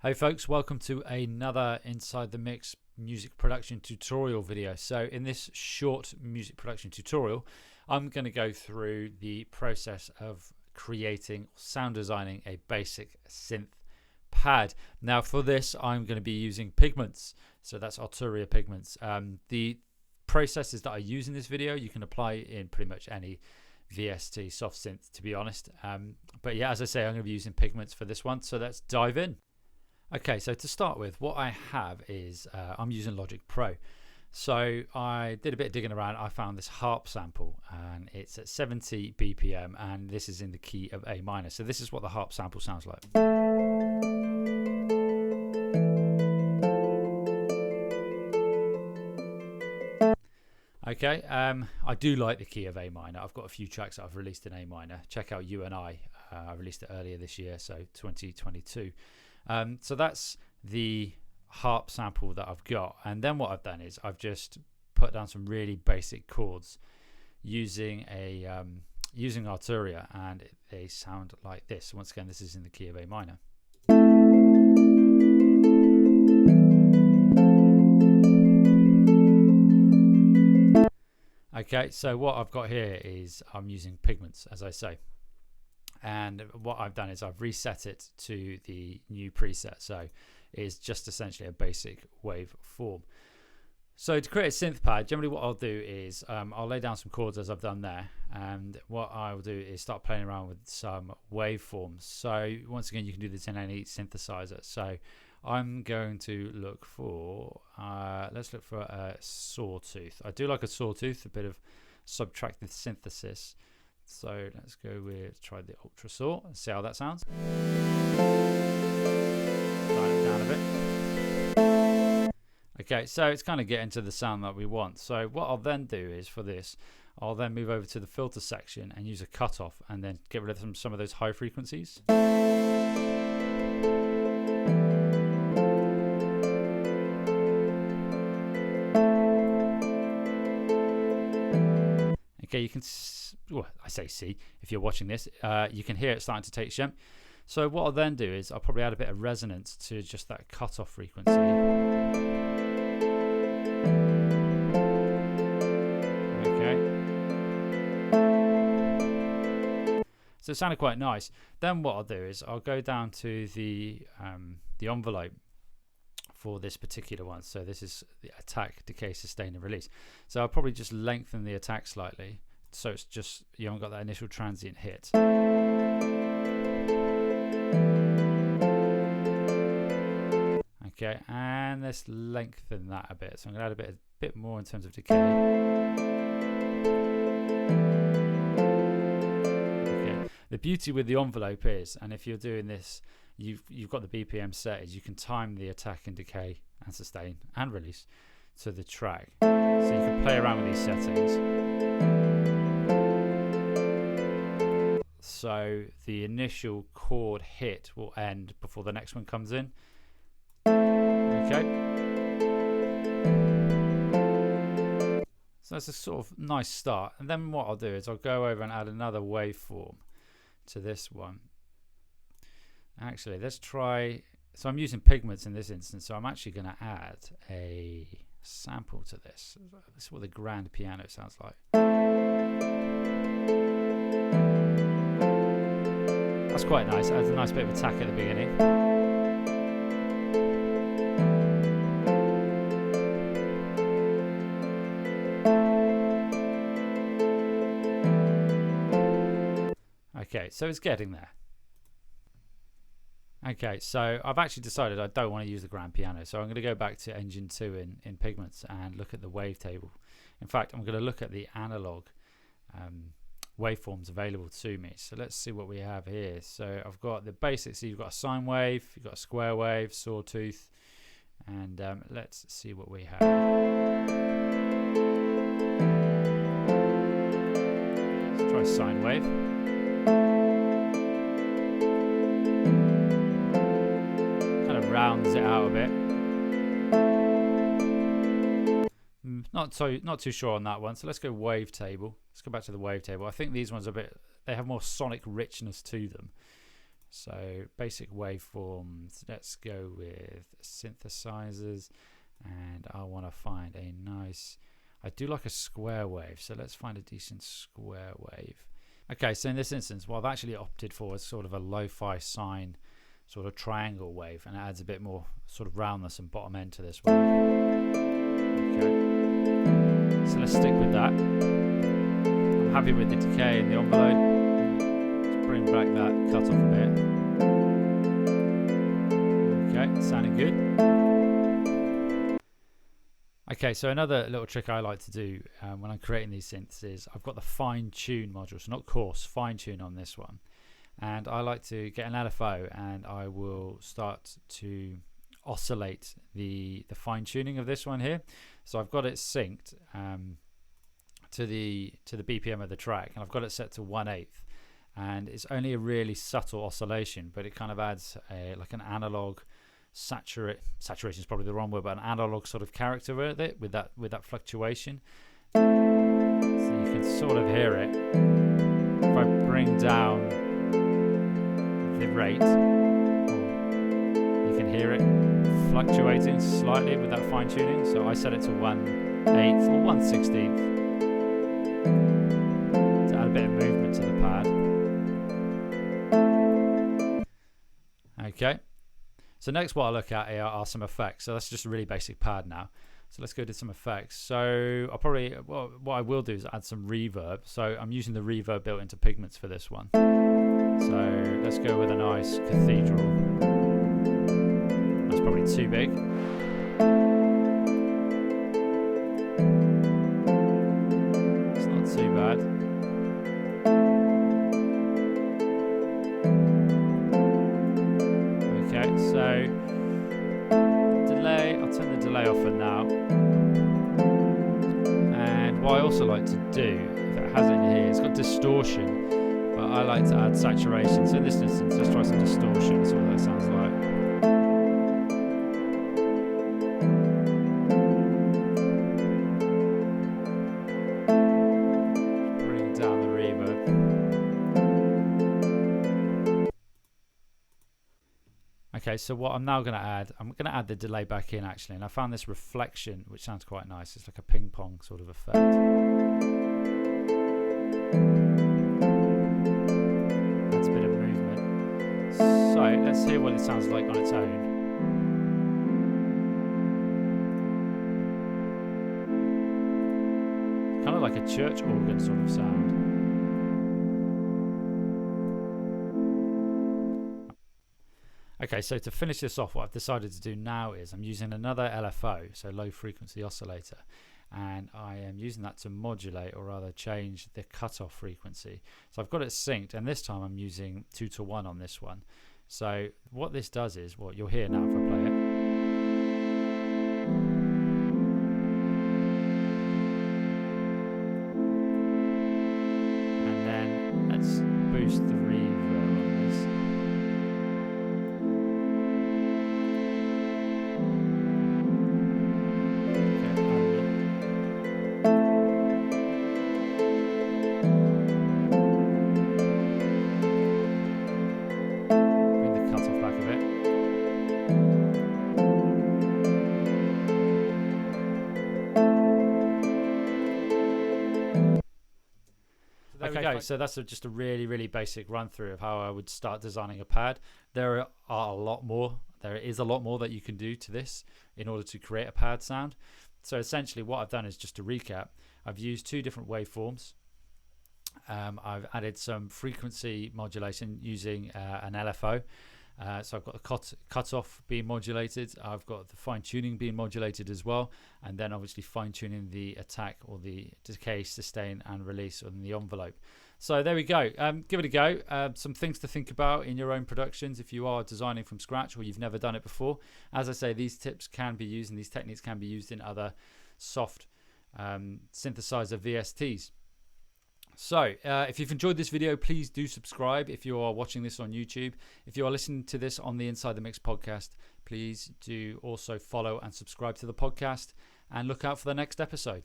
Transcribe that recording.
Hey folks, welcome to another Inside the Mix music production tutorial video. So in this short music production tutorial, I'm going to go through the process of creating, sound designing a basic synth pad. Now for this, I'm going to be using pigments. So that's Arturia pigments. The processes that I use in this video, you can apply in pretty much any VST soft synth, to be honest. But yeah, as I say, I'm going to be using pigments for this one. So let's dive in. Okay, so to start with, what I have is I'm using Logic Pro. So I did a bit of digging around. I found this harp sample and it's at 70 BPM and this is in the key of A minor. So this is what the harp sample sounds like. Okay, I do like the key of A minor. I've got a few tracks that I've released in A minor. Check out You and I released it earlier this year, so 2022. So that's the harp sample that I've got, and then what I've done is I've just put down some really basic chords using using Arturia, and they sound like this. Once again, this is in the key of A minor. Okay, so what I've got here is I'm using pigments, as I say. And what I've done is I've reset it to the new preset. So it's just essentially a basic waveform. So to create a synth pad, generally what I'll do is I'll lay down some chords as I've done there. And what I'll do is start playing around with some waveforms. So once again, you can do this in any synthesizer. So I'm going to look for, let's look for a sawtooth. I do like a sawtooth, a bit of subtractive synthesis. So let's go with, try the Ultra Saw and see how that sounds. Dial it down a bit. Okay, so it's kind of getting to the sound that we want. So what I'll then do is for this, I'll then move over to the filter section and use a cutoff and then get rid of some of those high frequencies. Okay, you can, well, I say see, if you're watching this, you can hear it starting to take shape. So what I'll then do is I'll probably add a bit of resonance to just that cutoff frequency. Okay. So it sounded quite nice. Then what I'll do is I'll go down to the envelope for this particular one. So this is the attack, decay, sustain and release. So I'll probably just lengthen the attack slightly, so it's just, you haven't got that initial transient hit. Okay, and let's lengthen that a bit. So I'm gonna add a bit more in terms of decay. Okay. The beauty with the envelope is, and if you're doing this, you've got the BPM set, is you can time the attack and decay and sustain and release to the track. So you can play around with these settings. So the initial chord hit will end before the next one comes in. Okay. So that's a sort of nice start. And then what I'll do is I'll go over and add another waveform to this one. Actually, let's try, so I'm using pigments in this instance, so I'm actually going to add a sample to this. This is what the grand piano sounds like. That's quite nice. Adds a nice bit of attack at the beginning. Okay, so it's getting there. Okay, so I've actually decided I don't want to use the grand piano, so I'm going to go back to Engine 2 in Pigments and look at the wavetable. In fact, I'm going to look at the analog waveforms available to me. So let's see what we have here. So I've got the basics. So you've got a sine wave, you've got a square wave, sawtooth, and let's see what we have. Let's try sine wave. Rounds it out a bit. Not too sure on that one. So let's go wavetable. Let's go back to the wavetable. I think these ones are they have more sonic richness to them. So basic waveforms, let's go with synthesizers, and I want to find a nice, I do like a square wave, so let's find a decent square wave. Okay, so in this instance, what I've actually opted for is sort of a lo-fi sine sort of triangle wave, and it adds a bit more sort of roundness and bottom end to this wave. Okay, so let's stick with that. I'm happy with the decay and the envelope. Bring back that cutoff a bit. Okay, sounding good. Okay, so another little trick I like to do when I'm creating these synths is I've got the fine tune module, so not coarse, fine tune on this one. And I like to get an LFO and I will start to oscillate the fine tuning of this one here. So I've got it synced to the BPM of the track, and I've got it set to 1/8. And it's only a really subtle oscillation, but it kind of adds like an analog saturation is probably the wrong word, but an analog sort of character with it, with that fluctuation. So you can sort of hear it. If I bring down the rate, you can hear it fluctuating slightly with that fine tuning. So I set it to 1/8 or 1/16 to add a bit of movement to the pad. Okay, so next what I look at here are some effects. So that's just a really basic pad now. So let's go to some effects. So I'll probably, what I will do is add some reverb. So I'm using the reverb built into Pigments for this one. So let's go with a nice cathedral. That's probably too big. It's not too bad. So delay, I'll turn the delay off for now. And what I also like to do, if it has it here, it's got distortion, but I like to add saturation. So in this instance, let's try some distortion, see what that sounds like. Bring down the reverb. Okay, so what I'm now going to add, I'm going to add the delay back in actually, and I found this reflection which sounds quite nice. It's like a ping pong sort of effect. That's a bit of movement. So let's hear what it sounds like on its own. Kind of like a church organ sort of sound. Okay, so to finish this off, what I've decided to do now is I'm using another LFO, so low frequency oscillator, and I am using that to modulate, or rather change the cutoff frequency. So I've got it synced, and this time I'm using 2:1 on this one. So what this does is, what you'll hear now if I play it. And then let's boost the reverb on this. There we go. So that's just a really basic run through of how I would start designing a pad. There are a lot more. There is a lot more that you can do to this in order to create a pad sound. So essentially what I've done is, just to recap, I've used two different waveforms. I've added some frequency modulation using an LFO. So I've got the cutoff being modulated, I've got the fine tuning being modulated as well, and then obviously fine tuning the attack or the decay, sustain and release on the envelope. So there we go. Give it a go. Some things to think about in your own productions if you are designing from scratch or you've never done it before. As I say, these tips can be used and these techniques can be used in other soft synthesizer VSTs. So if you've enjoyed this video, please do subscribe if you are watching this on YouTube. If you are listening to this on the Inside the Mix podcast, please do also follow and subscribe to the podcast, and look out for the next episode.